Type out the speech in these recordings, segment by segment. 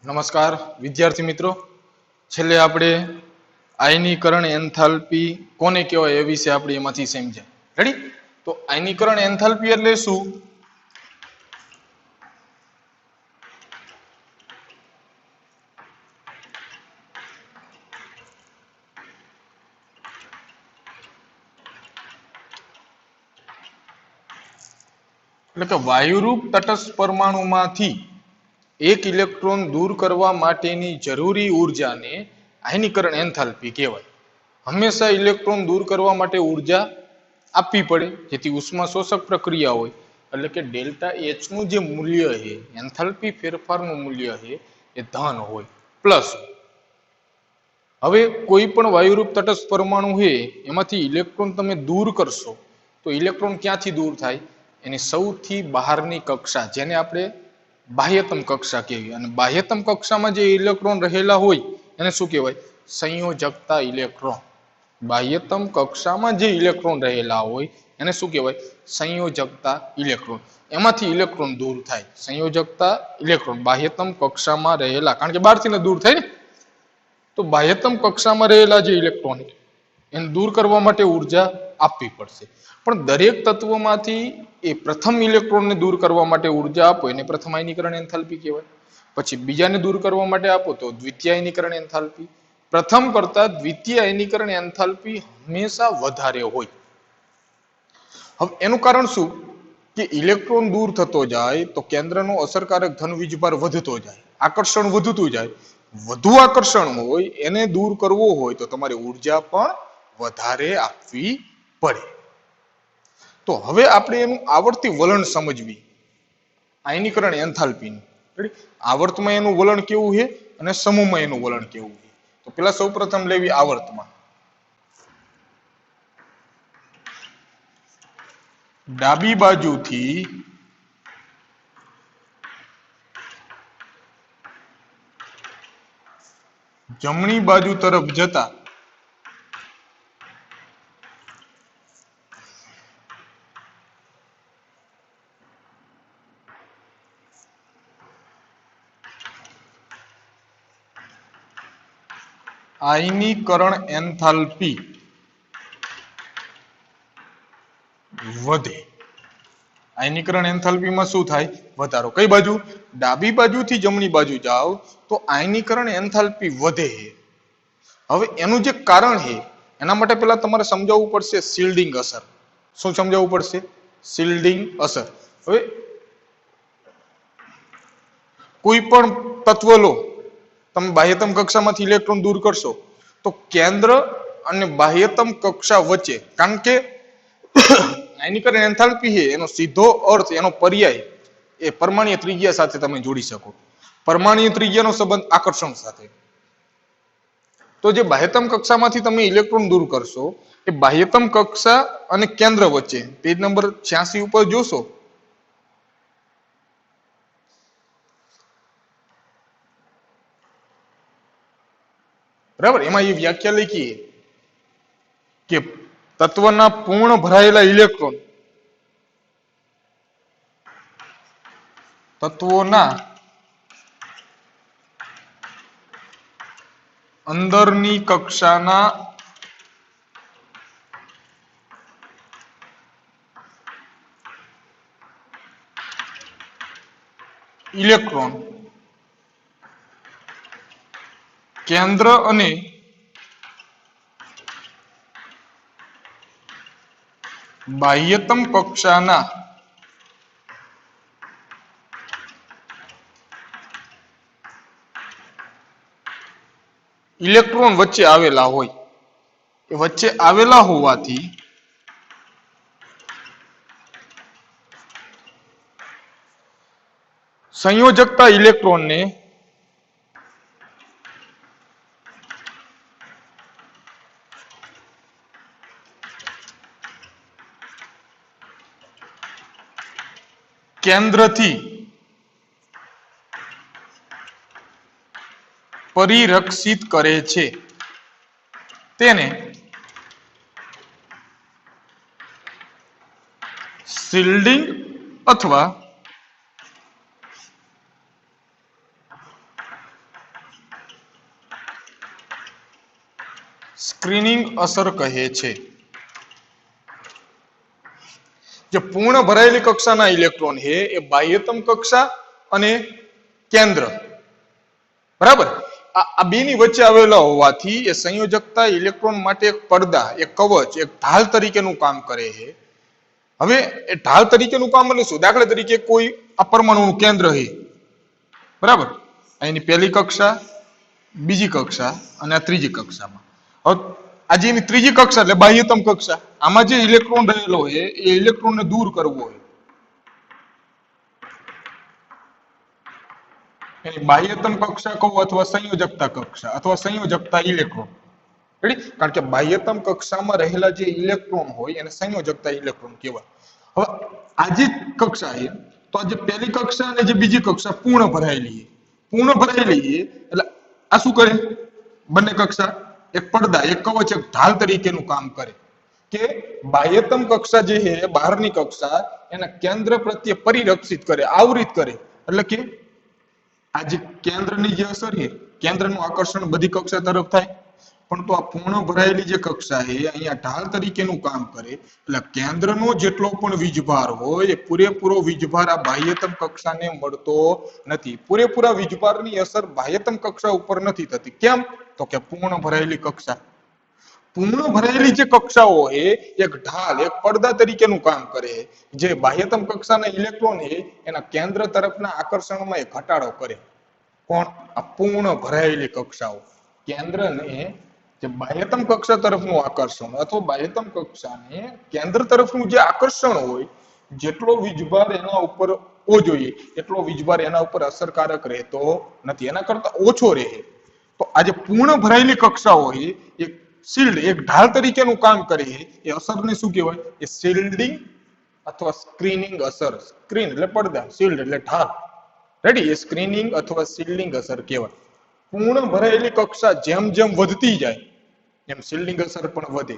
નમસ્કાર વિદ્યાર્થી મિત્રો, છેલ્લે આપણે આયનીકરણ એન્થાલ્પી કોને કહેવાય એ વિશે આપણે એમાંથી સમજ્યા. રેડી? તો આયનીકરણ એન્થાલ્પી એટલે શું? એટલે કે વાયુરૂપ તટસ્થ પરમાણુમાંથી એક ઇલેક્ટ્રોન દૂર કરવા માટેની જરૂરી ઉર્જાને આયનીકરણ એન્થાલ્પી કહેવાય. હંમેશા ઇલેક્ટ્રોન દૂર કરવા માટે ઉર્જા આપવી પડે જેથી ઉષ્મા શોષક પ્રક્રિયા હોય. એટલે કે ડેલ્ટા એચ નું જે મૂલ્ય છે, એન્થાલ્પી ફેરફારનું મૂલ્ય છે એ ધન હોય પ્લસ. હવે કોઈ પણ વાયુરૂપ તટસ્થ પરમાણુ છે એમાંથી ઇલેક્ટ્રોન તમે દૂર કરશો તો ઇલેક્ટ્રોન ક્યાંથી દૂર થાય? એની સૌથી બહારની કક્ષા, જેને આપણે બાહ્યતમ કક્ષા કહેવી. અને બાહ્યતમ કક્ષામાં જે ઇલેક્ટ્રોન રહેલા હોય એને શું કહેવાય? સંયોજકતા ઇલેક્ટ્રોન. બાહ્યતમ કક્ષામાં જે ઇલેક્ટ્રોન રહેલા હોય એને શું કહેવાય? સંયોજકતા ઇલેક્ટ્રોન. એમાંથી ઇલેક્ટ્રોન દૂર થાય. સંયોજકતા ઇલેક્ટ્રોન બાહ્યતમ કક્ષામાં રહેલા, કારણ કે બહારથી દૂર થાય ને, તો બાહ્યતમ કક્ષામાં રહેલા જે ઇલેક્ટ્રોન એને દૂર કરવા માટે ઉર્જા આપવી પડશે. પણ દરેક તત્વમાંથી એ પ્રથમ ઇલેક્ટ્રોનને દૂર કરવા માટે ઉર્જા આપો એને પ્રથમ આયનીકરણ એન્થાલ્પી કહેવાય. પછી બીજાને દૂર કરવા માટે આપો તો દ્વિતીય આયનીકરણ એન્થાલ્પી. પ્રથમ કરતા દ્વિતીય આયનીકરણ એન્થાલ્પી હંમેશા વધારે હોય. હવે એનું કારણ શું? કે ઇલેક્ટ્રોન દૂર થતો જાય તો કેન્દ્રનો અસરકારક ધન વીજભાર વધતો જાય, આકર્ષણ વધતું જાય. વધુ આકર્ષણ હોય એને દૂર કરવો હોય તો તમારે ઉર્જા પણ વધારે આપવી પડે. તો હવે આપણે એનું આવર્તી વલણ સમજવી આયનીકરણ એન્થાલ્પીનું. આવર્તમાં એનું વલણ કેવું છે અને સમૂહમાં એનું વલણ કેવું છે. તો પેલા સૌપ્રથમ લેવી આવર્તમાં. ડાબી બાજુથી જમણી બાજુ તરફ જતા આયનીકરણ એન્થાલ્પી વધે. આયનીકરણ એન્થાલ્પીમાં શું થાય? વધારો. કઈ બાજુ? ડાબી બાજુથી જમણી બાજુ જાઓ તો આયનીકરણ એન્થાલ્પી વધે. હવે એનું જે કારણ છે એના માટે પહેલા તમારે સમજાવવું પડશે શિલ્ડિંગ અસર. શું સમજાવવું પડશે? શિલ્ડિંગ અસર. હવે કોઈ પણ તત્વ લો, તમે બાહ્યતમ કક્ષામાંથી ઇલેક્ટ્રોન દૂર કરશો તો કેન્દ્ર અને બાહ્યતમ કક્ષા વચ્ચે, કારણ કે આયનીકરણ એન્થાલ્પી છે એનો સીધો અર્થ, એનો પર્યાય એ પરમાણ્વીય ત્રિજ્યા સાથે તમે જોડી શકો. પરમાણ્વીય ત્રિજ્યાનો સંબંધ આકર્ષણ સાથે. તો જે બાહ્યતમ કક્ષામાંથી તમે ઇલેક્ટ્રોન દૂર કરશો એ બાહ્યતમ કક્ષા અને કેન્દ્ર વચ્ચે, પેજ નંબર 86 ઉપર જોશો, બરાબર, એમાં એ વ્યાખ્યા લખી કે તત્વના પૂર્ણ ભરાયેલા ઇલેક્ટ્રોન તત્વોના અંદરની કક્ષાના ઇલેક્ટ્રોન કેન્દ્ર અને બાહ્યતમ કક્ષાના ઇલેક્ટ્રોન વચ્ચે આવેલા હોય. એ વચ્ચે આવેલા હોવાથી સંયોજકતા ઇલેક્ટ્રોનને કેન્દ્રથી પરિરક્ષિત કરે છે. તેને શિલ્ડિંગ અથવા સ્ક્રીનિંગ અસર કહે છે. જે પૂર્ણ ભરાયેલી કક્ષાના ઇલેક્ટ્રોન છે એ બાહ્યતમ કક્ષા અને કેન્દ્ર બરાબર આ બેની વચ્ચે આવેલા હોવાથી એ સંયોજકતા ઇલેક્ટ્રોન માટે એક પડદા, એક કવચ, એક ઢાલ તરીકેનું કામ કરે છે. હવે એ ઢાલ તરીકેનું કામ એટલે શું? દાખલા તરીકે કોઈ આ પરમાણુનું કેન્દ્ર છે બરાબર, એની પહેલી કક્ષા, બીજી કક્ષા અને આ ત્રીજી કક્ષામાં. હવે આજે એની ત્રીજી કક્ષા એટલે બાહ્યતમ કક્ષા, આમાં જે ઇલેક્ટ્રોન રહેલો હોય એ ઇલેક્ટ્રોનને દૂર કરવો હોય એની બાહ્યતમ કક્ષા કહો અથવા સંયોજકતા કક્ષા અથવા સંયોજકતા ઇલેક્ટ્રોન. રેડી? કારણ કે બાહ્યતમ કક્ષામાં રહેલા જે ઇલેક્ટ્રોન હોય એને સંયોજકતા ઇલેક્ટ્રોન કહેવાય. હવે આ જે કક્ષા છે તો આ જે પહેલી કક્ષા અને જે બીજી કક્ષા પૂર્ણ ભરાયેલી છે. પૂર્ણ ભરાયેલી છે એટલે આ શું કરે? બંને કક્ષા એક પડદા, એક કવચ, એક ઢાલ તરીકેનું કામ કરે કે બાહ્યતમ કક્ષા જે છે બહારની કક્ષા એના કેન્દ્ર પ્રત્યે પરિરક્ષિત કરે, આવરિત કરે. એટલે કે આ જે કેન્દ્રની જે અસર છે, કેન્દ્રનું આકર્ષણ બધી કક્ષા તરફ થાય, પરંતુ આ પૂર્ણ ભરાયેલી જે કક્ષા છે અહીંયા ઢાલ તરીકેનું કામ કરે. એટલે કેન્દ્રનો જેટલો પણ વીજભાર હોય એ પૂરેપૂરો વીજભાર આ બાહ્યતમ કક્ષાને મળતો નથી. પૂરેપૂરા વીજભારની અસર બાહ્યતમ કક્ષા ઉપર નથી થતી. કેમ? તો કે પૂર્ણ ભરાયેલી કક્ષા. પૂર્ણ ભરાયેલી જે કક્ષાઓ છે એક ઢાલ, એક પડદા તરીકેનું કામ કરે. જે બાહ્યતમ કક્ષાના ઇલેક્ટ્રોન છે એના કેન્દ્ર તરફના આકર્ષણમાં એ ઘટાડો કરે. કોણ? આ પૂર્ણ ભરાયેલી કક્ષાઓ. કેન્દ્રને જે બાહ્યતમ કક્ષા તરફનું આકર્ષણ અથવા બાહ્યતમ કક્ષાને કેન્દ્ર તરફનું જે આકર્ષણ હોય, જેટલો વીજભાર એના ઉપર હોવો જોઈએ એટલો વીજભાર એના ઉપર અસરકારક રહેતો નથી, એના કરતા ઓછો રહે. તો આજે પૂર્ણ ભરાયેલી કક્ષાઓ છે એક શિલ્ડ, એક ઢાલ તરીકેનું કામ કરે. એ અસરને શું કહેવાય? એ શિલ્ડિંગ અથવા સ્ક્રીનિંગ અસર. સ્ક્રીન એટલે પડદા, શિલ્ડ એટલે ઢાલ. રેડી? એ સ્ક્રીનિંગ અથવા શિલ્ડિંગ અસર કહેવાય. પૂર્ણ ભરાયેલી કક્ષા જેમ જેમ વધતી જાય એમ શિલ્ડિંગ અસર પણ વધે.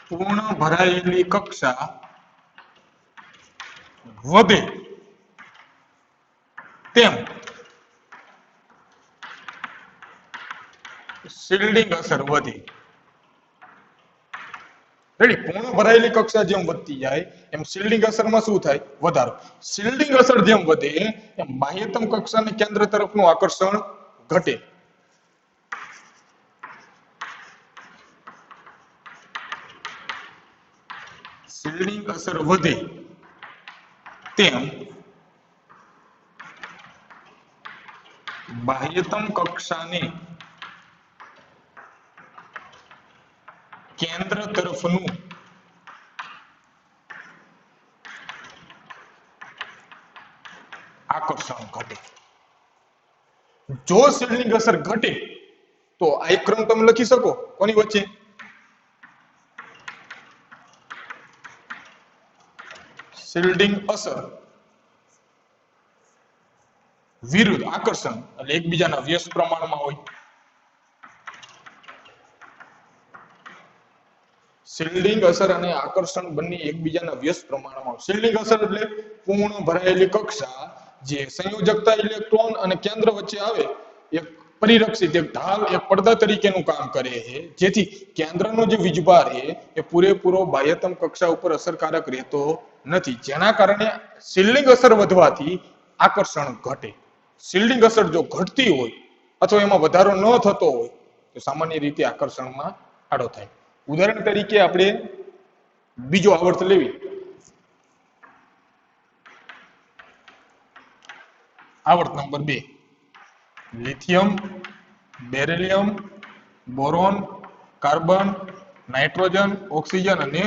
પૂર્ણ ભરાયેલી કક્ષા વધે તેમ શિલ્ડિંગ અસર વધે. રેડી? પૂર્ણ ભરાયેલી કક્ષા જેમ વધતી જાય એમ શિલ્ડિંગ અસરમાં શું થાય? વધારો. શિલ્ડિંગ અસર જેમ વધે એમ બાહ્યતમ કક્ષાને કેન્દ્ર તરફનું આકર્ષણ ઘટે. શિલ્ડિંગ અસર વધે તેમ બાહ્યતમ કક્ષાને કેન્દ્ર તરફનું આકર્ષણ ઘટે. જો શિલ્ડિંગ અસર ઘટે તો આ એક ક્રમ તમે લખી શકો કોની વચ્ચે? શિલ્ડિંગ અસર વિરુદ્ધ આકર્ષણ, એટલે એકબીજાના વ્યસ્ત પ્રમાણમાં હોય. શિલ્ડિંગ અસર અને આકર્ષણ બંને એકબીજાના વ્યસ્ત પ્રમાણમાં હોય. શિલ્ડિંગ અસર એટલે પૂર્ણ ભરાયેલી કક્ષા જે સંયોજકતા ઇલેક્ટ્રોન અને કેન્દ્ર વચ્ચે આવે એક પરિરક્ષિત, એક ઢાલ, એક પડદા તરીકેનું કામ કરે છે, જેથી કેન્દ્રનો જે વીજભાર છે એ પૂરેપૂરો બાહ્યતમ કક્ષા ઉપર અસરકારક રહેતો નથી, જેના કારણે શિલ્ડિંગ અસર વધવાથી આકર્ષણ ઘટે. શિલ્ડિંગ અસર જો ઘટતી હોય અથવા એમાં વધારો ન થતો હોય તો સામાન્ય રીતે આકર્ષણમાં આડો થાય. ઉદાહરણ તરીકે આપણે બીજો આવર્ત લેવી. આવર્ત number 2. Lithium, beryllium, boron, carbon, nitrogen, oxygen અને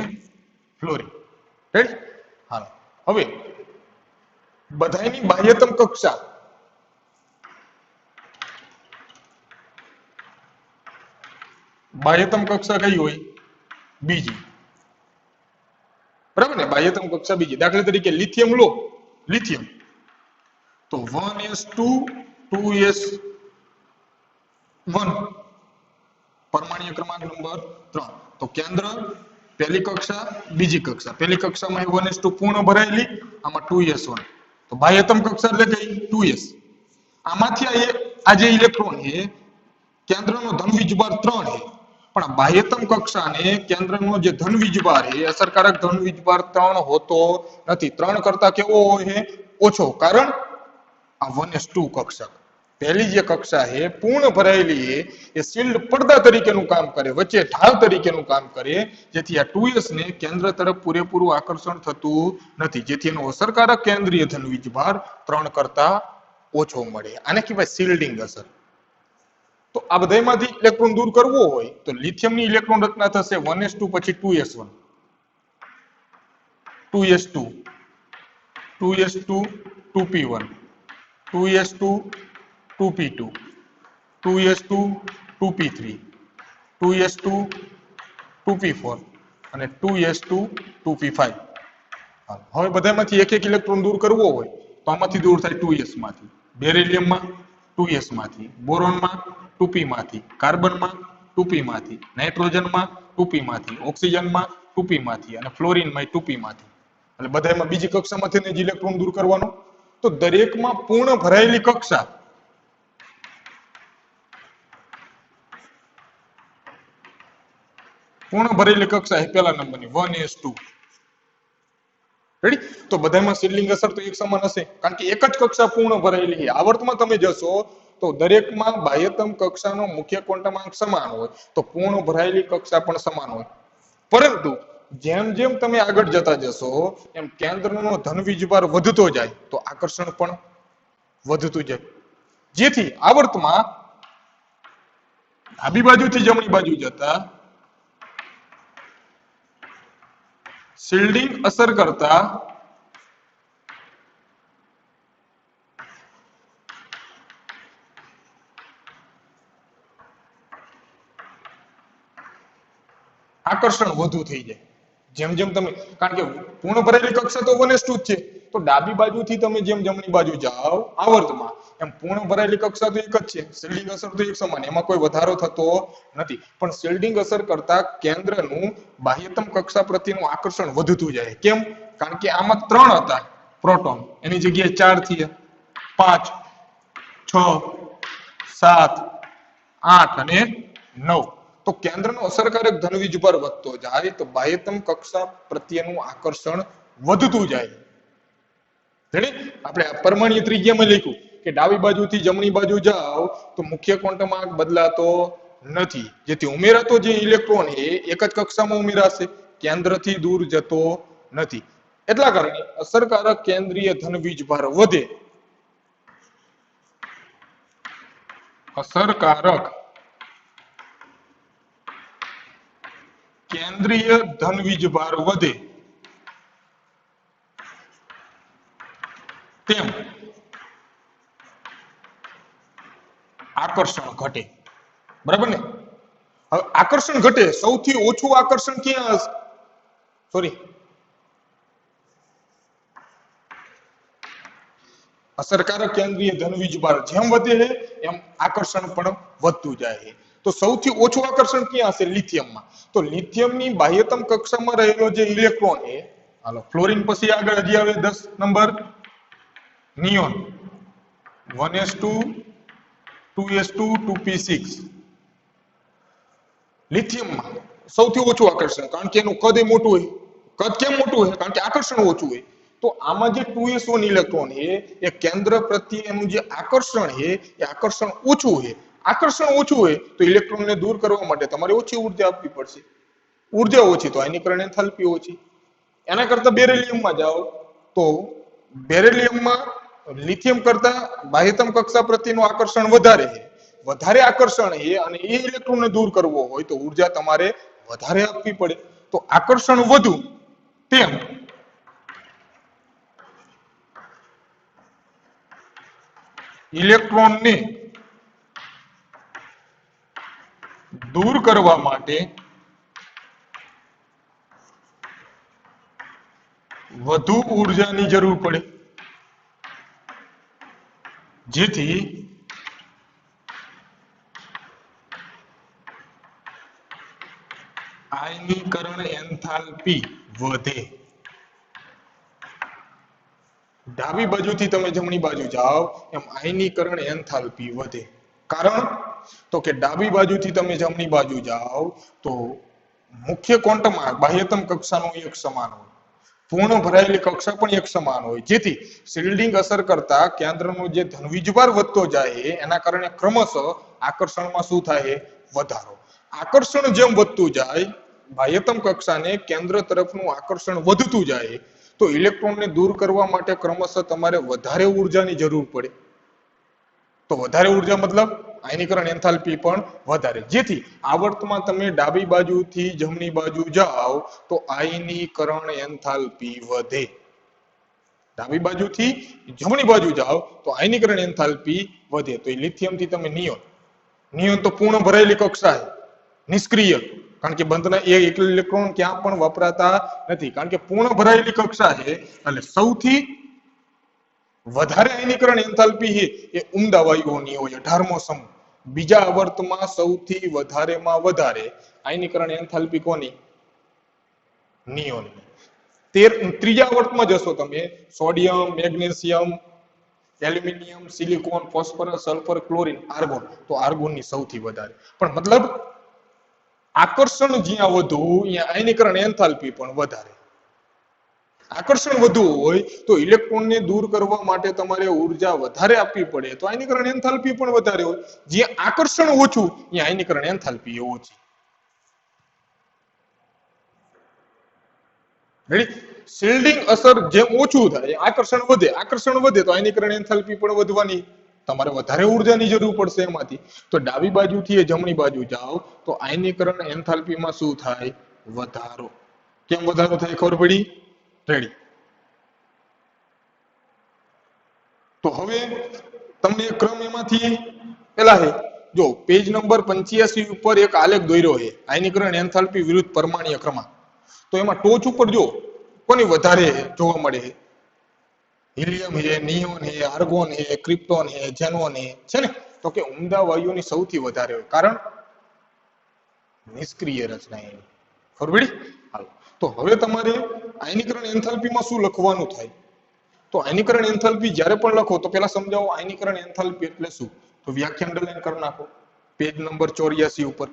ફ્લોરિન. રાઈટ? હાલો, હવે બધાની બાહ્યતમ કક્ષા કઈ હોય? બીજી. બરાબર ને? બાહ્યતમ કક્ષા બીજી. દાખલા તરીકે લિથિયમ લો. લિથિયમ તો 1s2 2s1 પરમાણ્વીય ક્રમાંક નંબર 3. તો કેન્દ્ર, પહેલી કક્ષા, બીજી કક્ષા. પહેલી કક્ષામાં 1s2 પૂર્ણ ભરાયેલી, આમાં 2s1. તો બાહ્યતમ કક્ષા એટલે કઈ? 2s. આમાંથી આ આ જે ઇલેક્ટ્રોન છે કેન્દ્રનો ધન વીજભાર 3 છે, પણ બાહ્યતમ કક્ષાને કેન્દ્રનો જે ધન વીજભાર છે અસરકારક ધન વીજભાર 3 હોતો નથી. 3 કરતા કેવો હોય છે? ઓછો. કારણ આ 1s2 કક્ષક. પહેલી જે કક્ષા છે પૂર્ણ ભરાયેલી છે એ શિલ્ડ પડદા તરીકેનું કામ કરે, વચ્ચે ઢાલ તરીકેનું કામ કરે, જેથી આ 2s ને કેન્દ્ર તરફ પૂરેપૂરું આકર્ષણ થતું નથી, જેથી એનો અસરકારક કેન્દ્રીય ધન વીજભાર 3 કરતા ઓછો મળે. આને કહેવાય શિલ્ડિંગ અસર. તો આ બધામાંથી ઇલેક્ટ્રોન દૂર કરવો હોય તો લિથિયમની ઇલેક્ટ્રોન રચના થશે 1s2 પછી 2s1, 2s2, 2s2, 2p1, 2s2, 2p2, 2s2, 2p3, 2s2, 2p4 અને 2s2, 2p5. હવે બધામાંથી એક એક ઇલેક્ટ્રોન દૂર કરવો હોય તો આમાંથી દૂર થાય 2s માંથી, બેરિલિયમમાં 2s માંથી, બોરોનમાં 2p માંથી, કાર્બનમાં 2p માંથી, નાઇટ્રોજનમાં 2p માંથી, ઓક્સિજનમાં 2p માંથી અને ફ્લોરિનમાં 2p માંથી. એટલે બધામાં બીજી કક્ષામાંથી જ ઇલેક્ટ્રોન દૂર કરવાનો. તો દરેકમાં પૂર્ણ ભરાયેલી કક્ષા એ પહેલા નંબરની 1s2. રેડી? તો બધામાં શિલ્ડિંગ અસર તો એક સમાન હશે, કારણ કે એક જ કક્ષા પૂર્ણ ભરાયેલી છે. આવર્તમાં તમે જશો તો દરેકમાં બાહ્યતમ કક્ષાનો મુખ્ય ક્વોન્ટમ અંક સમાન હોય, તો પૂર્ણ ભરાયેલી કક્ષા પણ સમાન હોય. પરંતુ જેમ જેમ તમે આગળ જતા જશો એમ કેન્દ્રનો ધન વીજભાર વધતો જાય તો આકર્ષણ પણ વધતું જાય, જેથી આવર્તમાં ડાબી બાજુથી જમણી બાજુ જતા શિલ્ડિંગ અસર કરતા આકર્ષણ વધુ થઈ જાય. જેમ જેમ તમે, કારણ કે પૂર્ણ ભરેલી કક્ષા તો 1s2 જ છે, તો ડાબી બાજુથી તમે જેમ જમણી બાજુ જાઓ આવર્તમાં એમ પૂર્ણ ભરેલી કક્ષા તો એક જ છે, શિલ્ડિંગ અસર તો એક સમાન, એમાં કોઈ વધારો થતો નથી. પણ શિલ્ડિંગ અસર કરતા કેન્દ્રનું બાહ્યતમ કક્ષા પ્રત્યેનું આકર્ષણ વધતું જાય. કેમ? કારણ કે આમાં 3 હતા પ્રોટોન, એની જગ્યાએ 4 થયા, 5, 6, 7, 8 અને 9. તો કેન્દ્રનો અસરકારક ધન વીજભાર વધતો જાય તો બાહ્યતમ કક્ષા પ્રત્યેનું આકર્ષણ વધતું જાય. આપણે પરમાણ્વીય ત્રિજ્યામાં લખ્યું કે ડાબી બાજુથી જમણી બાજુ જાઓ તો મુખ્ય ક્વોન્ટમ આંક બદલાતો નથી, જેથી ઉમેરાતો જે ઇલેક્ટ્રોન એ એક જ કક્ષામાં ઉમેરાશે, કેન્દ્રથી દૂર જતો નથી. એટલા કારણે અસરકારક કેન્દ્રીય ધન વીજભાર વધે. અસરકારક કેન્દ્રીય ધન વીજભાર વધે તેમ આકર્ષણ ઘટે. બરાબર ને? હવે આકર્ષણ ઘટે, સૌથી ઓછું આકર્ષણ ક્યાં હશે? સોરી, અસરકારક કેન્દ્રીય ધન વીજભાર જેમ વધે છે એમ આકર્ષણ પણ વધતું જાય છે. તો સૌથી ઓછું આકર્ષણ ક્યાં હશે? લિથિયમમાં. તો લિથિયમની બાહ્યતમ કક્ષામાં રહેલો જે ઇલેક્ટ્રોન છે, હાલો ફ્લોરિન પછી આગળ હજી આવે 10 number neon, 1s2, 2s2, 2p6. લિથિયમમાં સૌથી ઓછું આકર્ષણ, કારણ કે એનું કદ એ મોટું હોય. કદ કેમ મોટું હોય? કારણ કે આકર્ષણ ઓછું હોય. તો આમાં જે 2s1 ઇલેક્ટ્રોન છે એ કેન્દ્ર પ્રત્યે એનું જે આકર્ષણ છે એ આકર્ષણ ઓછું છે. આકર્ષણ ઓછું હોય તો ઇલેક્ટ્રોનને દૂર કરવા માટે તમારે ઓછી ઉર્જા આપવી પડશે. ઉર્જા ઓછી તો આયનીકરણ એન્થાલ્પી ઓછી. એના કરતા બેરિલિયમમાં જાઓ તો બેરિલિયમમાં લિથિયમ કરતા બાહ્યતમ કક્ષા પ્રત્યેનું આકર્ષણ વધારે છે. વધારે આકર્ષણ છે અને એ ઇલેક્ટ્રોનને દૂર કરવો હોય તો ઉર્જા તમારે વધારે આપવી પડે. તો આકર્ષણ વધુ તેમ ઇલેક્ટ્રોનને દૂર કરવા માટે વધુ ઉર્જાની જરૂર પડે, જેથી આયનીકરણ એન્થાલ્પી વધે. ડાબી બાજુથી તમે જમણી બાજુ જાઓ એમ આયનીકરણ એન્થાલ્પી વધે. કારણ તો કે ડાબી બાજુથી તમે જમણી બાજુ જાઓ તો મુખ્ય ક્વોન્ટમ આંક બાહ્યતમ કક્ષાનો એક સમાન હોય, પૂર્ણ ભરાયેલી કક્ષા પણ એક સમાન હોય, જેથી શિલ્ડિંગ અસર કરતા કેન્દ્રનો જે ધનવીજભાર વધતો જાય એના કારણે ક્રમશઃ આકર્ષણમાં શું થાય? વધારો. આકર્ષણ જેમ વધતું જાય, બાહ્યતમ કક્ષાને કેન્દ્ર તરફનું આકર્ષણ વધતું જાય તો ઇલેક્ટ્રોનને દૂર કરવા માટે ક્રમશઃ તમારે વધારે ઉર્જાની જરૂર પડે. તો વધારે ઉર્જા મતલબ આયનીકરણ એન્થાલ્પી પણ વધારે, જેથી આવર્તમાં તમે ડાબી બાજુથી જમણી બાજુ જાઓ તો આયનીકરણ એન્થાલ્પી વધે. ડાબી બાજુથી જમણી બાજુ જાઓ તો આયનીકરણ એન્થાલ્પી વધે. તો લિથિયમથી તમે નિયોન તો પૂર્ણ ભરાયેલી કક્ષા છે, નિષ્ક્રિય, કારણ કે બંધના એક ઇલેક્ટ્રોન ક્યાં પણ વપરાતા નથી, કારણ કે પૂર્ણ ભરાયેલી કક્ષા છે એટલે સૌથી વધારે આયનીકરણ એન્થાલ્પી છે એ ઉમદા વાયુઓની હોય, 18મો સમૂહ. બીજા આવર્તમાં સૌથી વધારેમાં વધારે આયનીકરણ એન્થાલ્પી કોની? નિયોનની. ત્રીજા આવર્તમાં જશો તમે, sodium, magnesium, aluminium, silicon, phosphorus, sulphur, chlorine, argon, તો આર્ગોનની સૌથી વધારે. પણ મતલબ આકર્ષણ જ્યાં વધુ ત્યાં આયનીકરણ એન્થાલ્પી પણ વધારે. આકર્ષણ વધુ હોય તો ઇલેક્ટ્રોનને દૂર કરવા માટે તમારે ઉર્જા વધારે આપવી પડે, તો આયનીકરણ એન્થાલ્પી પણ વધારે હોય. જ્યાં આકર્ષણ ઓછું ત્યાં આયનીકરણ એન્થાલ્પી ઓછી. રેડી? શિલ્ડિંગ અસર જેમ ઓછું થાય આકર્ષણ વધે, આકર્ષણ વધે તો આયનીકરણ એન્થાલ્પી પણ વધવાની, તમારે વધારે ઉર્જાની જરૂર પડશે એમાંથી. તો ડાબી બાજુથી જમણી બાજુ જાઓ તો આયનીકરણ એન્થાલ્પીમાં શું થાય? વધારો. કેમ વધારો થાય ખબર પડી? રેડી. તો હવે તમને ક્રમ એમાંથી પેલા છે, જો પેજ નંબર 85 ઉપર એક આલેખ દોર્યો છે, આયનીકરણ એન્થાલ્પી વિરુદ્ધ પરમાણ્વીય ક્રમાંક. તો એમાં ટોચ ઉપર જો કોની વધારે જોવા મળે? હિલિયમ છે, નિયોન છે, આર્ગોન છે, ક્રિપ્ટોન છે, ઝેનોન છે ને? તો કે ઉમદા વાયુઓની સૌથી વધારે હોય, કારણ નિષ્ક્રિય રચના એની. ખબર પડી? હાલો. તો હવે તમારે આયનીકરણ એન્થાલ્પીમાં શું લખવાનું થાય? તો આયનીકરણ એન્થાલ્પી જ્યારે પણ લખો તો પેલા સમજાવો આયનીકરણ એન્થાલ્પી એટલે શું? તો વ્યાખ્યા અંડરલાઈન કરી નાખો પેજ નંબર 84 ઉપર.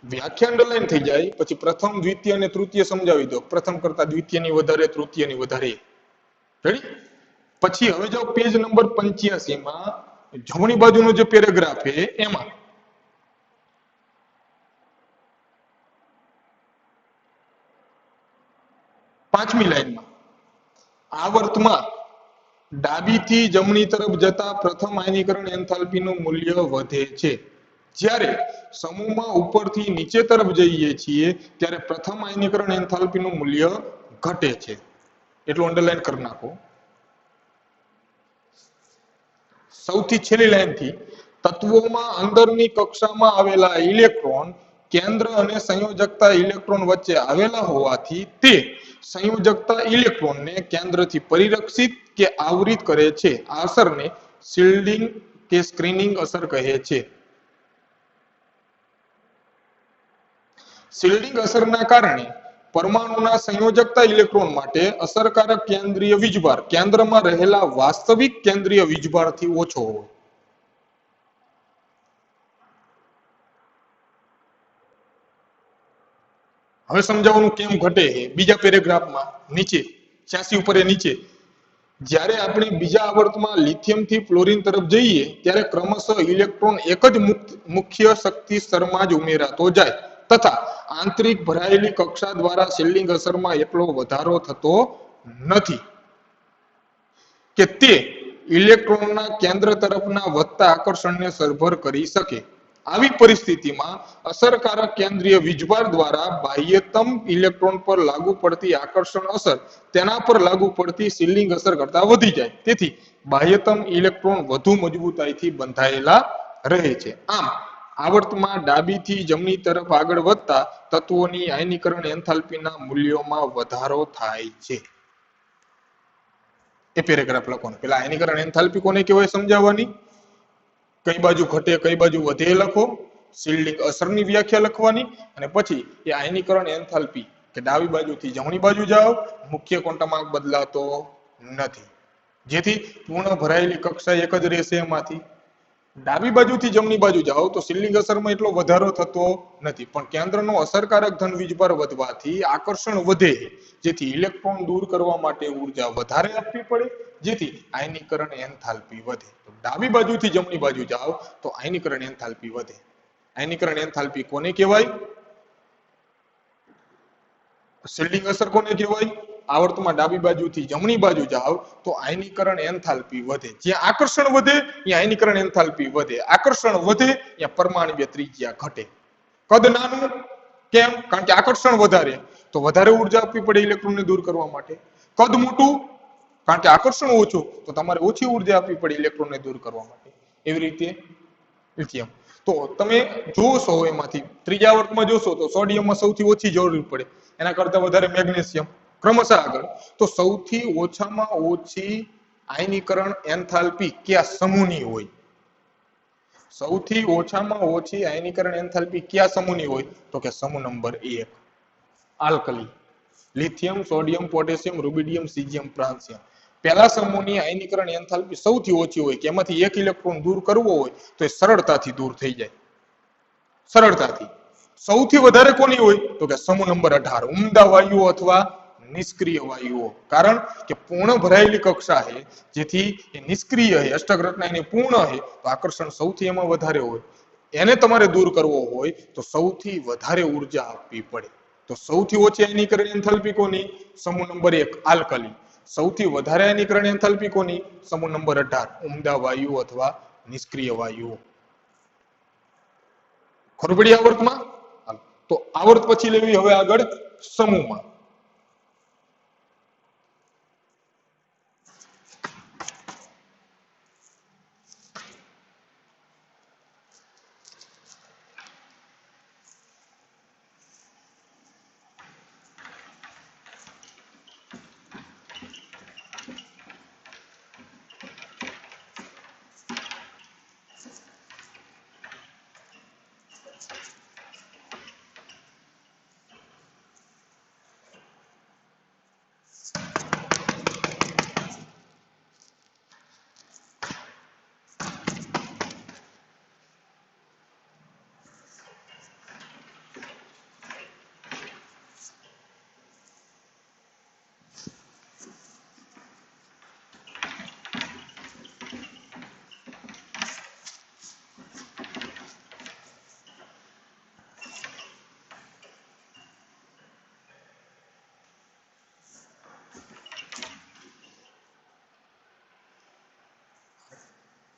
વ્યાખ્યા અંડરલાઈન થઈ જાય પછી પ્રથમ, દ્વિતીય અને તૃતીય સમજાવી દો. પ્રથમ કરતા દ્વિતીયની વધારે, તૃતીયની વધારે. રેડી? પછી હવે જાઓ પેજ નંબર 85 માં જમણી બાજુનો જે પેરેગ્રાફ છે એમાં પાંચમી લાઈનમાં આવર્તમાં ડાબીથી જમણી તરફ જતા પ્રથમ આયનીકરણ એન્થાલ્પીનું મૂલ્ય વધે છે, જ્યારે સમૂહમાં ઉપરથી નીચે તરફ જઈએ છીએ ત્યારે પ્રથમ આયનીકરણ એન્થાલ્પીનું મૂલ્ય ઘટે છે. એટલું અંડરલાઈન કરી નાખો. સૌથી છેલ્લી લાઈનથી તત્વોમાં અંદરની કક્ષામાં આવેલા ઇલેક્ટ્રોન કેન્દ્ર અને સંયોજકતા ઇલેક્ટ્રોન વચ્ચે આવેલા હોવાથી તે સંયોજકતા ઇલેક્ટ્રોનને કેન્દ્રથી પરિરક્ષિત કે આવરિત કરે છે. આ અસરને શિલ્ડિંગ કે સ્ક્રીનિંગ અસર કહે છે. શિલ્ડિંગ અસરના કારણે પરમાણુના સંયોજકતા ઇલેક્ટ્રોન માટે અસરકારક કેન્દ્રીય વીજભાર કેન્દ્રમાં રહેલા વાસ્તવિક કેન્દ્રીય વીજભારથી ઓછો હોય. હવે સમજાવવાનું કેમ ઘટે છે. બીજા પેરેગ્રાફમાં નીચે 86 ઉપર એ નીચે, જ્યારે આપણે બીજા આવર્તમાં લિથિયમથી ફ્લોરિન તરફ જઈએ ત્યારે ક્રમશઃ ઇલેક્ટ્રોન એક જ મુખ્ય શક્તિ સ્તરમાં જ ઉમેરાતો જાય તથા આંતરિક ભરાયેલી કક્ષા દ્વારા શિલ્ડિંગ અસરમાં એટલો વધારો થતો નથી કે તે ઇલેક્ટ્રોનના કેન્દ્ર તરફના વધતા આકર્ષણને સરભર કરી શકે. આવી પરિસ્થિતિમાં અસરકારક કેન્દ્રીય વીજભાર દ્વારા બાહ્યતમ ઇલેક્ટ્રોન પર લાગુ પડતી આકર્ષણ અસર તેના પર લાગુ પડતી શિલ્ડિંગ અસર કરતા વધી જાય. તેથી બાહ્યતમ ઇલેક્ટ્રોન વધુ મજબૂતાઈથી બંધાયેલા રહે છે. આમ આવર્તમાં ડાબીથી જમણી તરફ આગળ વધતા તત્વોની આયનીકરણ એન્થાલ્પીના મૂલ્યોમાં વધારો થાય છે. એ પેરેગ્રાફ લખવાનો. પેલા આયનીકરણ એન્થાલ્પી કોને કહેવાય સમજાવવાની, કઈ બાજુ ઘટે કઈ બાજુ વધે લખો, શિલ્ડિંગ અસરની વ્યાખ્યા લખવાની અને પછી એ આયનીકરણ એન્થાલ્પી કે ડાબી બાજુથી જમણી બાજુ જાઓ મુખ્ય ક્વોન્ટમ આંક બદલાતો નથી, જેથી પૂર્ણ ભરાયેલી કક્ષા એક જ રહેશે એમાંથી. ડાબી બાજુથી જમણી બાજુ જાઓ તો શિલ્ડિંગ અસરમાં એટલો વધારો થતો નથી, પણ કેન્દ્રનો અસરકારક ધન વીજભાર વધવાથી આકર્ષણ વધે, જેથી ઇલેક્ટ્રોન દૂર કરવા માટે ઉર્જા વધારે આપવી પડે, જેથી આયનીકરણ એન્થાલ્પી વધે. તો ડાબી બાજુથી જમણી બાજુ જાઓ તો આયનીકરણ એન્થાલ્પી વધે. આયનીકરણ એન્થાલ્પી કોને કહેવાય? શિલ્ડિંગ અસર કોને કહેવાય? આવર્તમાં ડાબી બાજુથી જમણી બાજુ જાઓ તો આયનીકરણ એન્થાલ્પી વધે. જ્યાં આકર્ષણ વધે ત્યાં આયનીકરણ એન્થાલ્પી વધે. આકર્ષણ વધે ત્યાં પરમાણ્વીય ત્રિજ્યા ઘટે. કદ નાનું કેમ? કારણ કે આકર્ષણ વધારે, તો વધારે ઉર્જા આપવી પડે ઇલેક્ટ્રોનને દૂર કરવા માટે. કદ મોટું, કારણ કે આકર્ષણ ઓછું, તો તમારે ઓછી ઉર્જા આપવી પડે ઇલેક્ટ્રોનને દૂર કરવા માટે. એવી રીતે લિથિયમ. તો તમે જોશો એમાંથી ત્રીજા વર્ગમાં જોશો તો સોડિયમમાં સૌથી ઓછી જરૂર પડે, એના કરતા વધારે મેગ્નેશિયમ, ક્રમશઃ આગળ. તો સૌથી ઓછામાં ઓછી આયનીકરણ એન્થાલ્પી કયા સમૂહની હોય? સૌથી ઓછામાં ઓછી આયનીકરણ એન્થાલ્પી કયા સમૂહની હોય? તો કે સમૂહ number 1 alkali. Lithium, sodium, potassium, rubidium, caesium, francium. પહેલા સમૂહની આયનીકરણ એન્થાલ્પી સૌથી ઓછી હોય કે એમાંથી એક ઇલેક્ટ્રોન દૂર કરવો હોય તો એ સરળતાથી દૂર થઈ જાય, સરળતાથી. સૌથી વધારે કોની હોય? તો કે સમૂહ નંબર 18 ઉમદા વાયુઓ અથવા નિષ્ક્રિય વાયુઓ. કારણ કે પૂર્ણ ભરાયેલી કક્ષા છે, જેથી એ નિષ્ક્રિય છે, અષ્ટક રચના એની પૂર્ણ છે, તો આકર્ષણ સૌથી એમાં વધારે હોય. એને તમારે દૂર કરવો હોય તો સૌથી વધારે ઉર્જા આપવી પડે. તો સૌથી ઓછી આયનીકરણ એન્થાલ્પી કોની? સમૂહ નંબર 1 આલ્કલી. સૌથી વધારે આયનીકરણ એન્થાલ્પી કોની? સમૂહ નંબર 18 ઉમદા વાયુઓ અથવા નિષ્ક્રિય વાયુઓ. ખબર પડી આવર્તમાં? તો આવર્ત પછી લેવી હવે આગળ સમૂહમાં.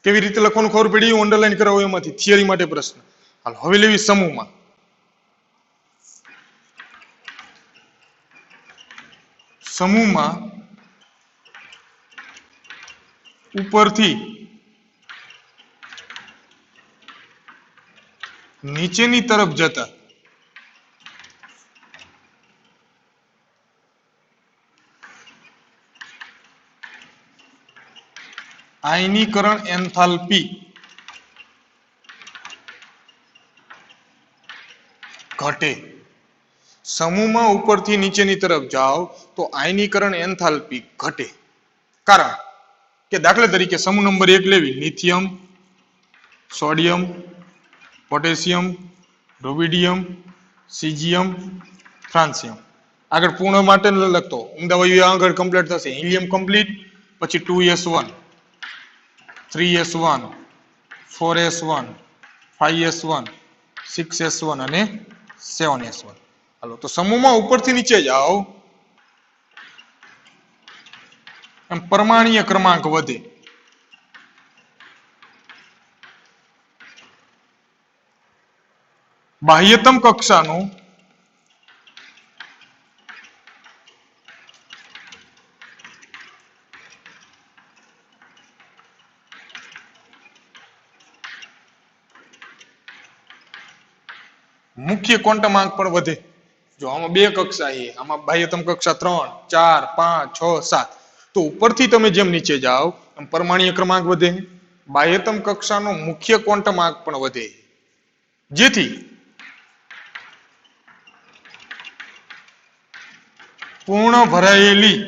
કેવી રીતે લખવાનું ખબર પડી? અંડરલાઈન કરાવો એમાંથી થિયરી માટે પ્રશ્ન. હાલ હવે લેવી સમૂહમાં. સમૂહમાં ઉપરથી નીચેની તરફ જતા આયનીકરણ એન્થાલ્પી ઘટે. સમૂહમાં ઉપરથી નીચેની તરફ જાઓ તો આયનીકરણ એન્થાલ્પી ઘટે. કારણ કે દાખલા તરીકે સમૂહ નંબર 1 લેવી, lithium, sodium, potassium, rubidium, caesium, francium. આગળ પૂર્ણ માટે લખતો ઉમદા વાયુ આગળ કમ્પ્લીટ થશે. હિલિયમ કમ્પ્લીટ, પછી 2s1, 3s1, 4s1, 5s1, 6s1 અને 7s1. હાલો, તો સમૂહમાં ઉપરથી નીચે જાઓ એમ પરમાણ્વીય ક્રમાંક વધે. બાહ્યતમ કક્ષાનું મુખ્ય ક્વોન્ટમ આંક પણ વધે. જો આમાં બે કક્ષા છે, આમાં બાહ્યતમ કક્ષા 3, 4, 5, 6, 7. તો ઉપરથી તમે જેમ નીચે જાઓ એમ પરમાણ્વીય ક્રમાંક વધે. બાહ્યતમ કક્ષાનો મુખ્ય ક્વોન્ટમ આંક પણ વધે, જેથી પૂર્ણ ભરાયેલી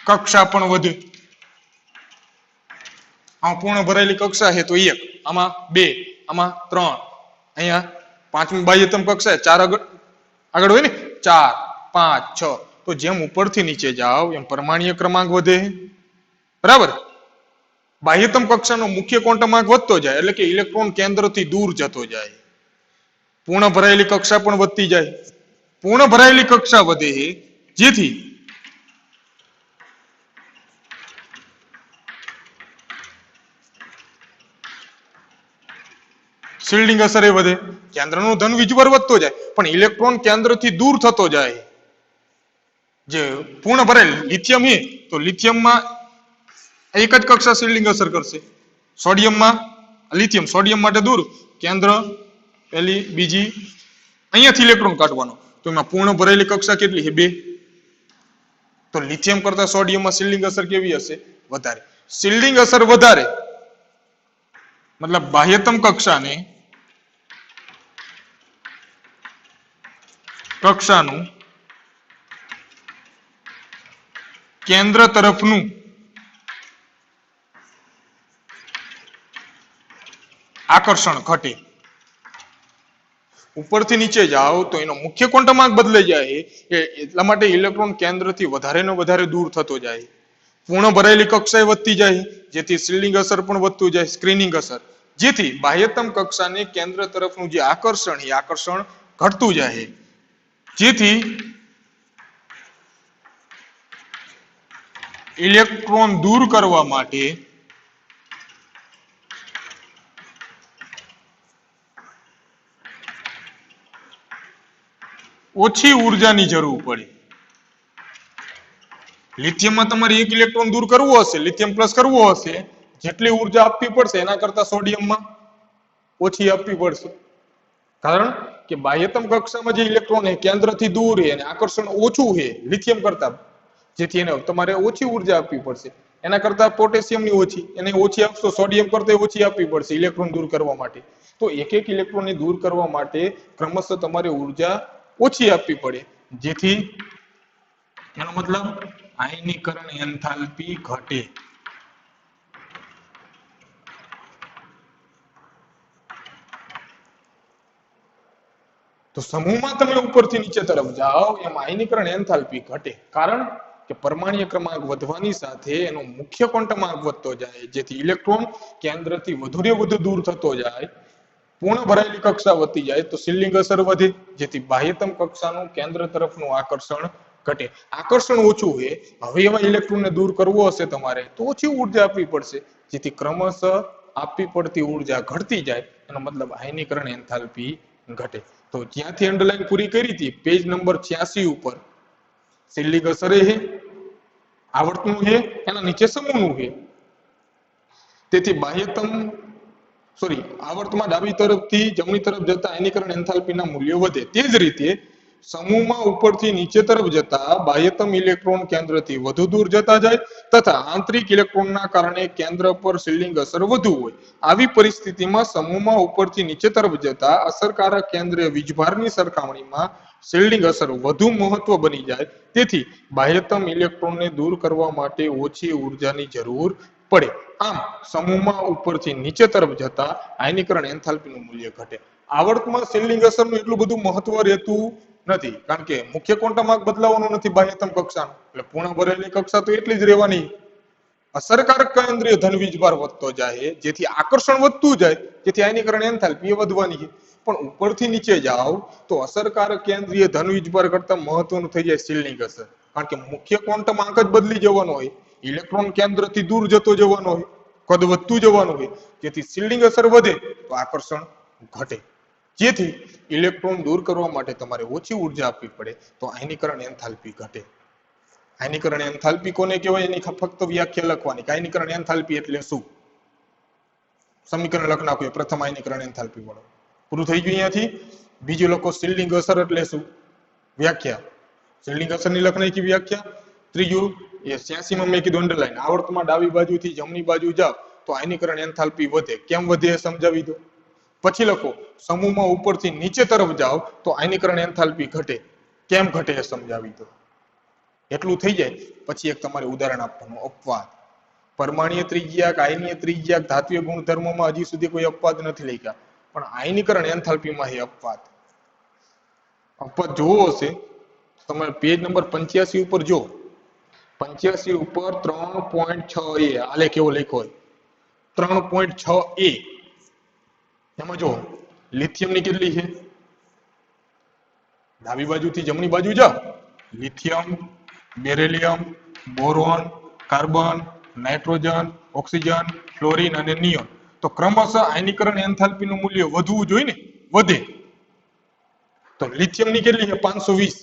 કક્ષા પણ વધે. આ પૂર્ણ ભરાયેલી કક્ષા છે તો 1, આમાં 2, આમાં 3, અહીંયા પાંચમી બાહ્યતમ કક્ષા 4 આગળ હોય ને 4, 5, 6 તો જેમ ઉપરથી નીચે જાઓ એમ પરમાણ્વીય ક્રમાંક વધે બરાબર બાહ્યતમ કક્ષાનો મુખ્ય ક્વોન્ટમાંક વધતો જાય એટલે કે ઇલેક્ટ્રોન કેન્દ્રથી દૂર જતો જાય પૂર્ણ ભરાયેલી કક્ષા પણ વધતી જાય પૂર્ણ ભરાયેલી કક્ષા વધે જેથી શિલ્ડિંગ અસર એ વધે કેન્દ્રનો ધન વીજભાર વધતો જાય પણ ઇલેક્ટ્રોન કેન્દ્રથી દૂર થતો જાય જે પૂર્ણ ભરેલ લિથિયમ છે તો લિથિયમમાં એક જ કક્ષા શિલ્ડિંગ અસર કરશે સોડિયમમાં લિથિયમ સોડિયમ માટે દૂર કેન્દ્ર પહેલી બીજી અહીંયાથી ઇલેક્ટ્રોન કાઢવાનો તો એમાં પૂર્ણ ભરેલી કક્ષા કેટલી છે 2 તો લિથિયમ કરતા સોડિયમમાં શિલ્ડિંગ અસર કેવી હશે વધારે શિલ્ડિંગ અસર વધારે મતલબ બાહ્યતમ કક્ષાનું કેન્દ્ર તરફનું આકર્ષણ ઘટે ઉપરથી નીચે જાઓ તો એનો મુખ્ય ક્વોન્ટમાંક બદલાઈ જાય એટલા માટે ઇલેક્ટ્રોન કેન્દ્રથી વધારે ને વધારે દૂર થતો જાય પૂર્ણ ભરાયેલી કક્ષાએ વધતી જાય જેથી શિલ્ડિંગ અસર પણ વધતું જાય સ્ક્રીનિંગ અસર જેથી બાહ્યતમ કક્ષાને કેન્દ્ર તરફનું જે આકર્ષણ એ આકર્ષણ ઘટતું જાય જેથી ઇલેક્ટ્રોન દૂર કરવા માટે ઓછી ઉર્જાની જરૂર પડે લિથિયમમાં તમારે 1 ઇલેક્ટ્રોન દૂર કરવો હશે લિથિયમ પ્લસ કરવો હશે જેટલી ઉર્જા આપવી પડશે એના કરતા સોડિયમમાં ઓછી આપવી પડશે કારણ કે બાહ્યતમ કક્ષામાં જે ઇલેક્ટ્રોન છે કેન્દ્રથી દૂર છે અને આકર્ષણ ઓછું છે લિથિયમ કરતા જેથી એને તમારે ઓછી ઉર્જા આપવી પડશે એના કરતા પોટેશિયમની ઓછી એને ઓછી આપશો સોડિયમ કરતા ઓછી આપવી પડશે ઇલેક્ટ્રોન દૂર કરવા માટે તો એક ઇલેક્ટ્રોનને દૂર કરવા માટે ક્રમશઃ તમારે ઉર્જા ઓછી આપવી પડે જેથી એનો મતલબ આયનીકરણ એન્થાલ્પી ઘટે તો સમૂહમાં તમે ઉપરથી નીચે તરફ જાઓ એમાં આયનીકરણ એન્થાલ્પી ઘટે કારણ કે પરમાણ્વીય ક્રમાંક વધવાની સાથે એનો મુખ્ય ક્વોન્ટમાંક વધતો જાય જેથી ઇલેક્ટ્રોન કેન્દ્રથી વધુ ને વધુ દૂર થતો જાય પૂર્ણ ભરાયેલી કક્ષા વધતી જાય તો શિલ્ડિંગ અસર વધે જેથી બાહ્યતમ કક્ષાનું કેન્દ્ર તરફનું આકર્ષણ ઘટે આકર્ષણ ઓછું છે હવે એવા ઇલેક્ટ્રોનને દૂર કરવો હશે તમારે તો ઓછી ઉર્જા આપવી પડશે જેથી ક્રમશઃ આપવી પડતી ઉર્જા ઘટતી જાય એનો મતલબ આયનીકરણ એન્થાલ્પી ઘટે તો જ્યાંથી અંડરલાઈન પૂરી કરી હતી પેજ નંબર 86 ઉપર શિલ્ડિંગ અસર છે આવર્તનું છે એના નીચે સમૂહનું છે તેથી બાહ્યતમ આવર્તમાં ડાબી તરફથી જમણી તરફ જતા આયનીકરણ એન્થાલ્પીના મૂલ્યો વધે તે જ રીતે સમૂહમાં ઉપરથી નીચે તરફ જતા બાહ્યતમ ઇલેક્ટ્રોન કેન્દ્રથી વધુ દૂર જતા જાય તથા આંતરિક ઇલેક્ટ્રોનના કારણે કેન્દ્ર પર શિલ્ડિંગ અસર વધુ હોય આવી પરિસ્થિતિમાં સમૂહમાં ઉપરથી નીચે તરફ જતા અસરકારક કેન્દ્રીય વીજભારની સરખામણીમાં શિલ્ડિંગ અસર વધુ મહત્વ બની જાય તેથી બાહ્યતમ ઇલેક્ટ્રોનને દૂર કરવા માટે ઓછી ઉર્જાની જરૂર પડે આમ સમૂહમાં ઉપરથી નીચે તરફ જતા આયનીકરણ એન્થાલ્પીનું મૂલ્ય ઘટે આવર્તમાં શિલ્ડિંગ અસરનું એટલું બધું મહત્વ રહેતું નથી કારણ કે મુખ્ય ક્વોન્ટમાંક બદલાવાનો નથી બાહ્યતમ કક્ષાનો એટલે પૂર્ણ ભરેલી કક્ષા તો એટલી જ રહેવાની અસરકારક કેન્દ્રીય ધન વીજભાર વધતો જાય જેથી આકર્ષણ વધતું જાય જેથી આયનીકરણ એન્થાલ્પી વધવાની છે પણ ઉપરથી નીચે જાઓ તો અસરકારક કેન્દ્રીય ધન વીજભાર કરતા મહત્વનું થઈ જાય શિલ્ડિંગ અસર કારણ કે મુખ્ય ક્વોન્ટમાંક જ બદલી જવાનો હોય ઇલેક્ટ્રોન કેન્દ્રથી દૂર જતો જવાનો હોય કદ વધતું જવાનું હોય જેથી શિલ્ડિંગ અસર વધે તો આકર્ષણ ઘટે જેથી ઇલેક્ટ્રોન દૂર કરવા માટે તમારે ઓછી ઉર્જા આપવી પડે તો આયનીકરણ એન્થાલ્પી ઘટે આયનીકરણ એન્થાલ્પી કોને કહેવાય એની ફક્ત વ્યાખ્યા લખવાની આયનીકરણ એન્થાલ્પી એટલે શું સમીકરણ લખ નાખો પ્રથમ આયનીકરણ એન્થાલ્પી વાળો પૂરું થઈ ગયું અહીંયાથી બીજું લખો શિલ્ડિંગ અસર એટલે શું વ્યાખ્યા શિલ્ડિંગ અસરની લખ નાખી વ્યાખ્યા ત્રીજું એ 86 માં મેં કીધું અંડરલાઈન આવર્તમાં ડાબી બાજુથી જમણી બાજુ જાવ તો આયનીકરણ એન્થાલ્પી વધે કેમ વધે એ સમજાવી દો પછી લખો સમૂહમાં ઉપરથી નીચે તરફ જાઓ તો આયનીકરણ એન્થાલ્પી ઘટે કેમ ઘટે એ સમજાવી દો એટલું થઈ જાય પછી એક તમારે ઉદાહરણ આપવાનું અપવાદ પરમાણ્વીય ત્રિજ્યાક, આયનીય ત્રિજ્યાક, ધાત્વિય ગુણધર્મોમાં હજી સુધી કોઈ અપવાદ નથી લખ્યા, પણ આયનીકરણ એન્થાલ્પીમાં એ અપવાદ. અપવાદ જોવો હશે તમે પેજ નંબર 85 ઉપર જો, 85 ઉપર 3.6a આલેખ એવો લખ્યો હોય 3.6a, એમાં જો લિથિયમ ની કેટલી છે, ડાબી બાજુથી જમણી બાજુ જાઓ, lithium, beryllium, boron, carbon, nitrogen, oxygen, fluorine અને નિયોન. તો ક્રમશઃ આયનીકરણ એન્થાલ્પીનું મૂલ્ય વધવું જોઈએ ને, વધે. તો લિથિયમ ની કેટલી છે 520,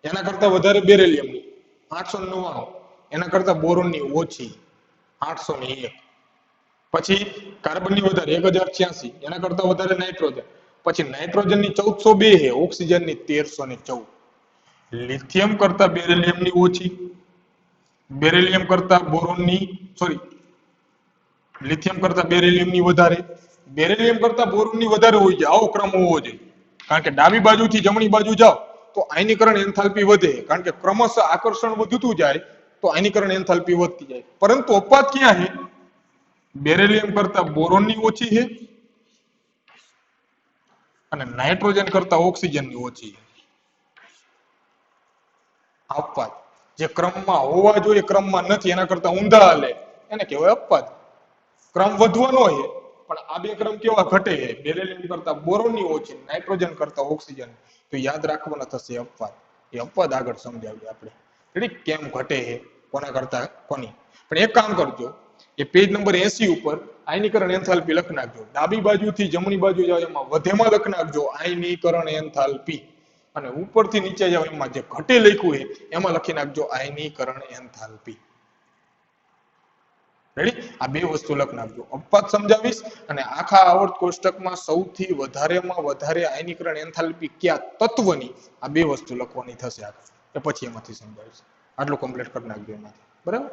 એના કરતા વધારે બેરિલિયમ ની 899, એના કરતા બોરોન ની ઓછી 801. પછી કાર્બન ની વધારે 1086, એના કરતા વધારે નાઇટ્રોજન. પછી નાઇટ્રોજન ની 1402 છે, ઓક્સિજન ની 1314. લિથિયમ કરતા બેરિલિયમ ની ઓછી, બેરિલિયમ કરતા બોરોન ની સોરી લિથિયમ કરતા બેરિલિયમ ની વધારે, બેરિલિયમ કરતા બોરોન ની વધારે હોય છે. આવો ક્રમ હોવો જોઈએ, કારણ કે ડાબી બાજુથી જમણી બાજુ જાઓ તો આયનીકરણ એન્થાલ્પી વધે, કારણ કે ક્રમશઃ આકર્ષણ વધતું જાય તો આયનીકરણ એન્થાલ્પી વધતી જાય. પરંતુ અપવાદ ક્યાં છે? બેરિલિયમ કરતા બોરોન ની ઓછી છે અને નાઇટ્રોજન કરતા ઓક્સિજન ની ઓછી છે. અપવાદ જે ક્રમમાં હોવા જોઈએ ક્રમમાં નથી, એના કરતા ઊંધા હાલે એને કહેવાય અપવાદ. ક્રમ વધવાનો હોય પણ આ બે ક્રમ કેવા ઘટે છે, બેરિલિયમ કરતા બોરોન ની ઓછી, નાઇટ્રોજન કરતા ઓક્સિજન, તો યાદ રાખવાના થશે અપવાદ. એ અપવાદ આગળ સમજાવીએ આપણે, એટલે કેમ ઘટે છે, કોના કરતા કોની. પણ એક કામ કરજો, એ પેજ નંબર 80 ઉપર આયનીકરણ એન્થાલ્પી લખી નાખજો, ડાબી બાજુથી જમણી બાજુ જાવ એમાં વધેમાં લખી નાખજો આયનીકરણ એન્થાલ્પી, અને ઉપરથી નીચે જાવ એમાં જે ઘટે લખ્યું છે એમાં લખી નાખજો આયનીકરણ એન્થાલ્પી. રેડી? આ બે વસ્તુ લખી નાખજો. અપવાદ સમજાવીશ અને આખા આવર્ત કોષ્ટકમાં સૌથી વધારેમાં વધારે આયનીકરણ એન્થાલ્પી કયા તત્વની, આ બે વસ્તુ લખવાની થશે આગળ, એ પછી એમાંથી સમજાવીશ. આટલું કમ્પ્લીટ કરી નાખજો એમાંથી, બરાબર?